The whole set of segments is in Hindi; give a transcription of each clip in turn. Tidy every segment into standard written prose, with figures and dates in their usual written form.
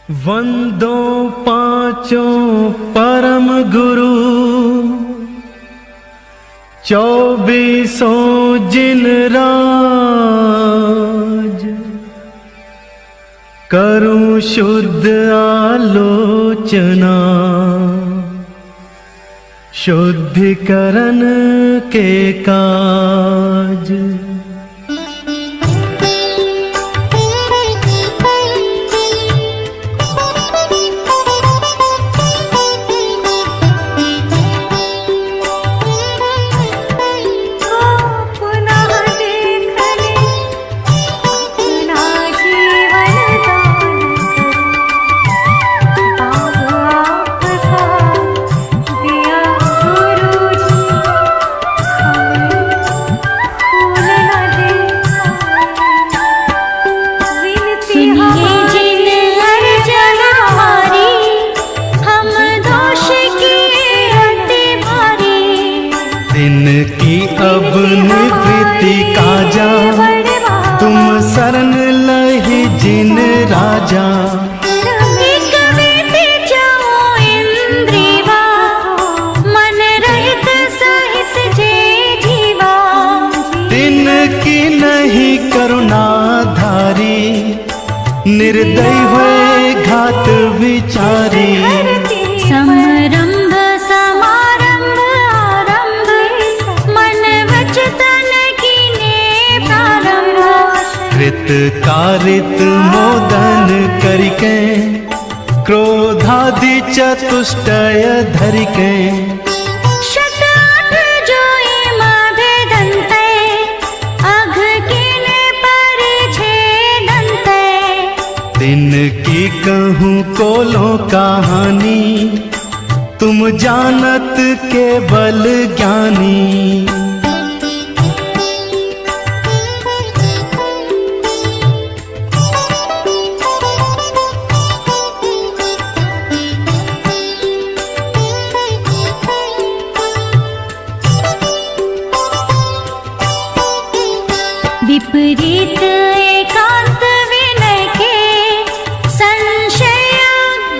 वंदो पांचों परम गुरु, 24 जिन राज। करूं शुद्ध आलोचना, शुद्धिकरण के काज। इनकी अब निवृत्ति काजा, तुम शरण लहि जिन राजा। तिनकी नहीं करुणाधारी, निर्दयी हुए घात विचारी। कृत कारित मोदन करिके, क्रोधादि चतुष्टय धरिके। तिनकी कहूँ कोलों कहानी, तुम जानत केवल ज्ञानी। विपरीत एकांत विनय के, संशय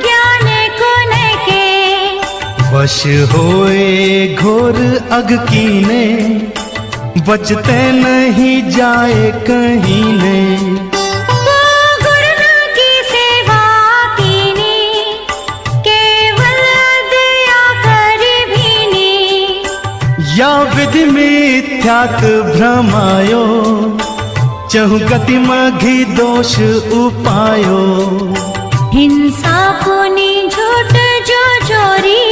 ज्ञान गुण के। वश होए घोर अग कीने, बचते नहीं जाए कहीं ने। वो गुरु की सेवा कीनी, केवल दया कर भीनी। या विधि मिथ्यात भ्रमायो, चहु गति मघि दोष उपायो। हिंसा पुनि झूठ जो चोरी,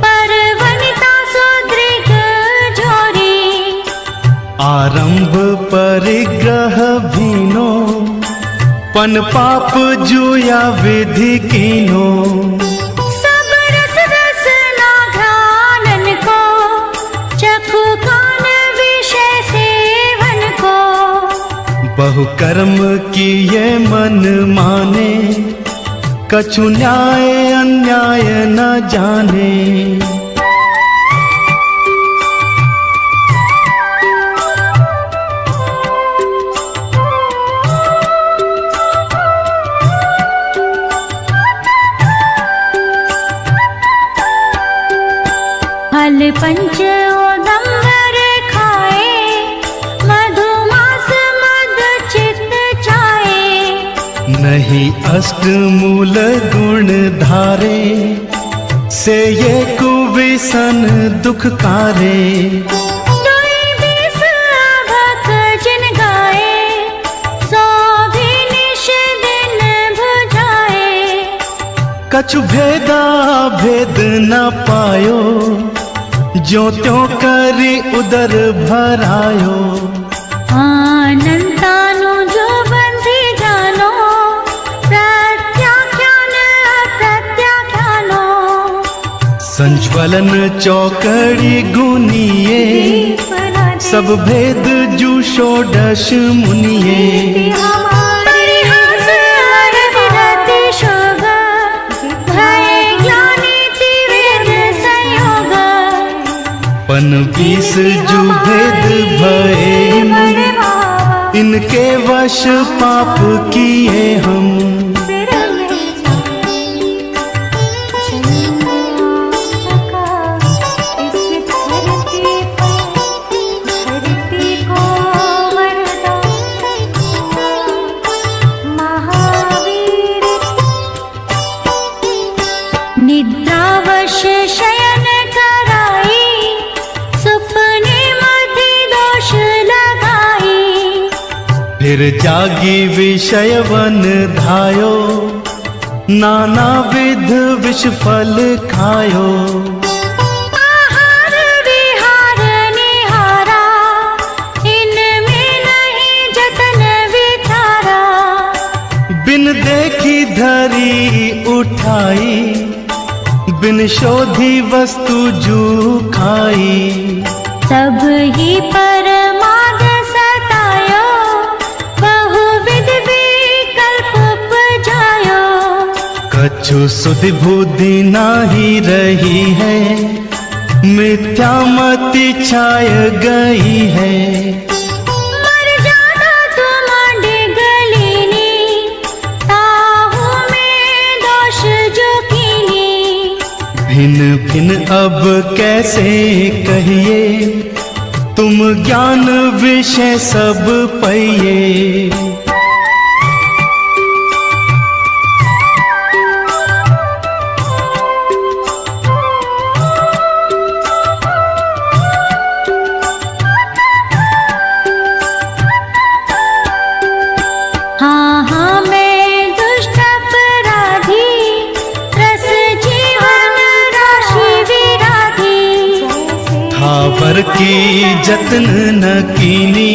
पर वनिता सुदृढ़ जोरी। आरंभ परिग्रह भीनो, पन पाप जुया विधि कीनो। सब रस रसना घ्राणन को, चखु कान विषय सेवन को। बहु कर्म किए मन माने, कछु न्याय अन्याय न जाने। फल पंच ओदंबर खाए, मधुमास मद चित्त चाहे। नहीं अष्ट मूल गुण धारे, से ये कुविसन दुख कारे। दुई बीस अभक जिन गाए, 100 भी निश दिन बुझाए। कछु भेदा भेद न पायो, जो त्यों करी उदर भरायो। अनंतानु जो बंधि जानो, प्रत्याख्यान अप्रत्याख्यानो। संज्वलन चौकड़ी गुनिए, सब भेद जू षोडश मुनिए। परिहास अरविरति शोग, भय ज्ञानी त्रिवेद संयोग। पन 20 जू भेद भये, इनके वश पाप किए हम। फिर जागी विषय वन धायो, नाना विध विष फल खायो। आहार विहार निहारा, इनमें नहीं जतन विचारा। बिन देखी धरी उठाई, बिन शोधी वस्तु जू खाई। सब ही परमाद सतायो, बहुविध विकल्प उपजायो। कछु सुधि बुद्धि नाही रही है, मिथ्या मति छाय गई है। मर जाना तुम डिगलिनी, ताहू में दोष जो कीनी। भिन्न भिन्न अब कैसे कहिए, तुम ज्ञान विषय सब पाइए। हाँ हाँ मैं दुष्ट अपराधी, रस जीवन राशि विराधी। थावर की जतन न कीनी,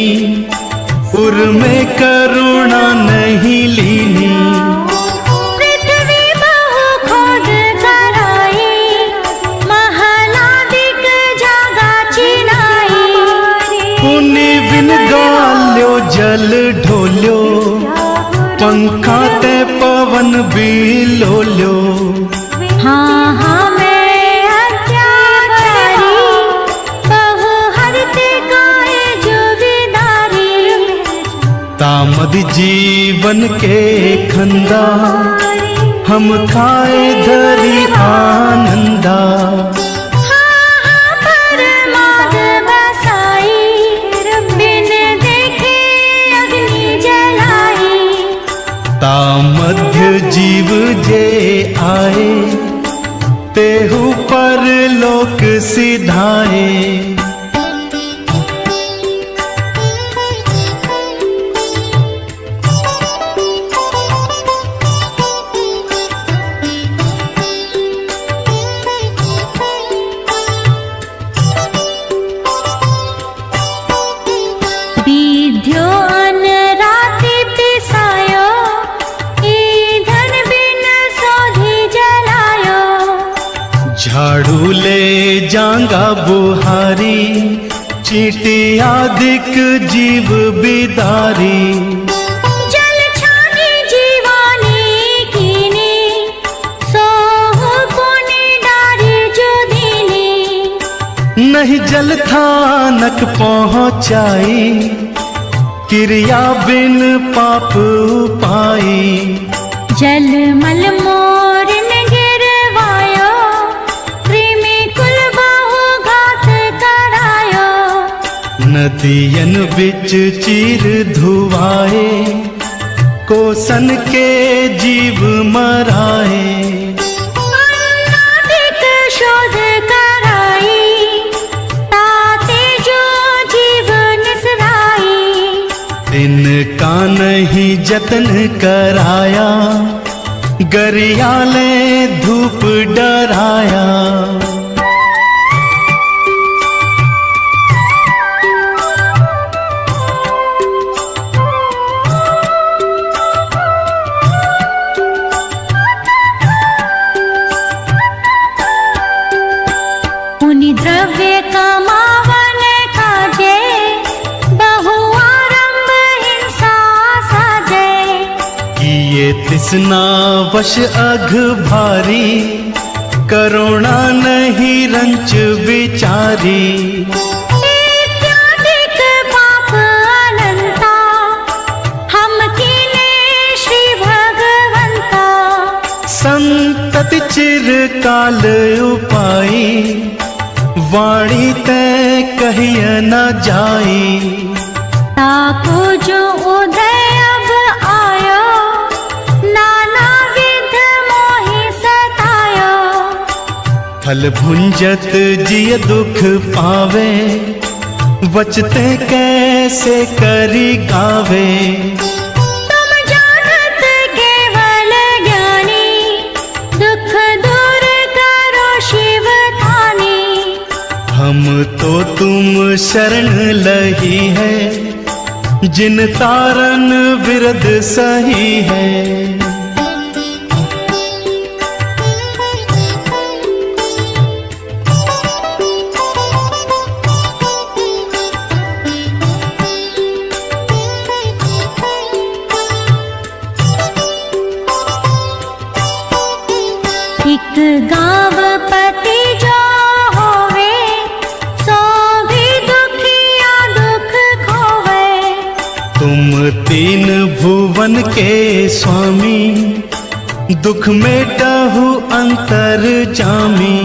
उर में करुणा नहीं लीनी। पृथ्वी बहु खोद कराई, महलादिक जागा चिनाई। पुण्य बिन गाल्यो जल ढोल्यो, पंखा ते पवन बिलोल्यो। हाँ हाँ मैं अत्याचारी, बहु हरते गाए जो विदारी। तामद जीवन के खंदा, हम खाए धरी आनंदा। हाँ हाँ परमाद बसाई, बिन देखे अग्नि जलाई। तामध्य जीव जे आए, तेहु पर लोक सिधाए। विद्यो अनराति पिसायो, ईंधन बिन सोधी जलायो। झाड़ू ले जांगा बुहारी, चींटी आदिक जीव बिदारी। जल छानी जीवानी कीनी, सोहु पुनि डारी जुदीनी। नहीं जल थानक पहुँचाई, क्रिया बिन पाप पाई। जल मल मोरन गिरवायो, कृमि कुल बहु घात करायो। नदियन बिच चीर धुआए, कोसन के जीव मराए। अन्नादिक शोध कराई, ताते जो जीव निसराई। इनका नहीं जतन कराया, गरियाले धूप डराया। पुनि द्रव्य कमावन काजे, बहु आरंभ हिंसा साजे। किए तिसना वश अघ भारी, करुणा नहीं रंच विचारी। इत्यादिक पाप अनंता, हम कीने श्री भगवंता। संतति चिरकाल उपाई, वाणी तय कहिय न जाई। ताको जो उदय अब आयो, नाना विध मोहि सतायो। फल भुंजत जिय दुख पावे, वचते कै कैसे करी गावे। तुम जानत केवल ज्ञानी, दुख दूर करो शिव ठानी। हम तो तुम शरण लही है, जिन तारन विरद सही है। एक गाँव पति जो होवे, सो भी दुखिया दुख खोवे। तुम तीन भुवन के स्वामी, दुख मेटहु अंतर जामी।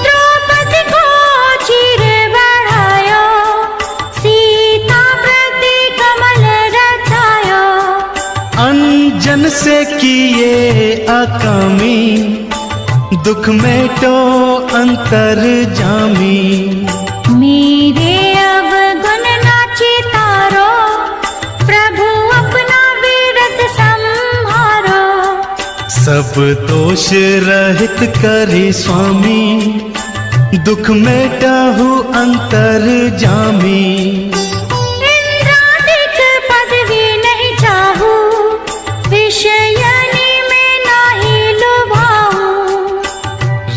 द्रौपदी को चीर बढ़ायो, सीता प्रति कमल रचायो। अंजन से किए अकामी, दुख मेटो अंतर जामी। मेरे अवगुण नाची तारो, प्रभु अपना विरत संहारो। सब दोष रहित करी स्वामी, दुख मेटहु अंतर जामी। इंद्रादिक पदवी नहीं चाहू, विषयनी में नाही लुभाऊं।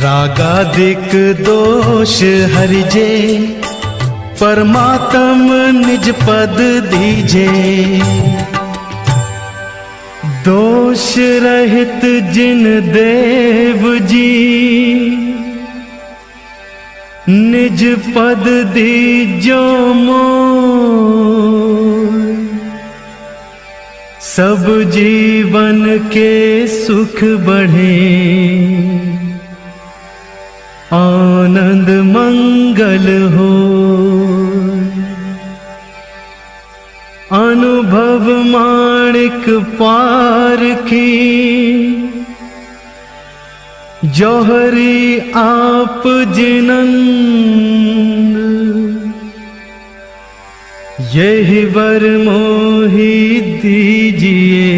रागादिक दोष हरिजे, परमात्म निज पद दीजे। दोष रहित जिन देव जी, निज पद दीजो मोर। सब जीवन के सुख बढ़े, आनंद मंगल हो। अनुभव माणिक पार की, जौहरी आप जिनंद। यही वर मोहि दीजिए,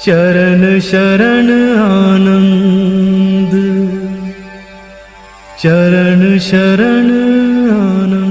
चरण शरण आनंद, चरण शरण आनंद।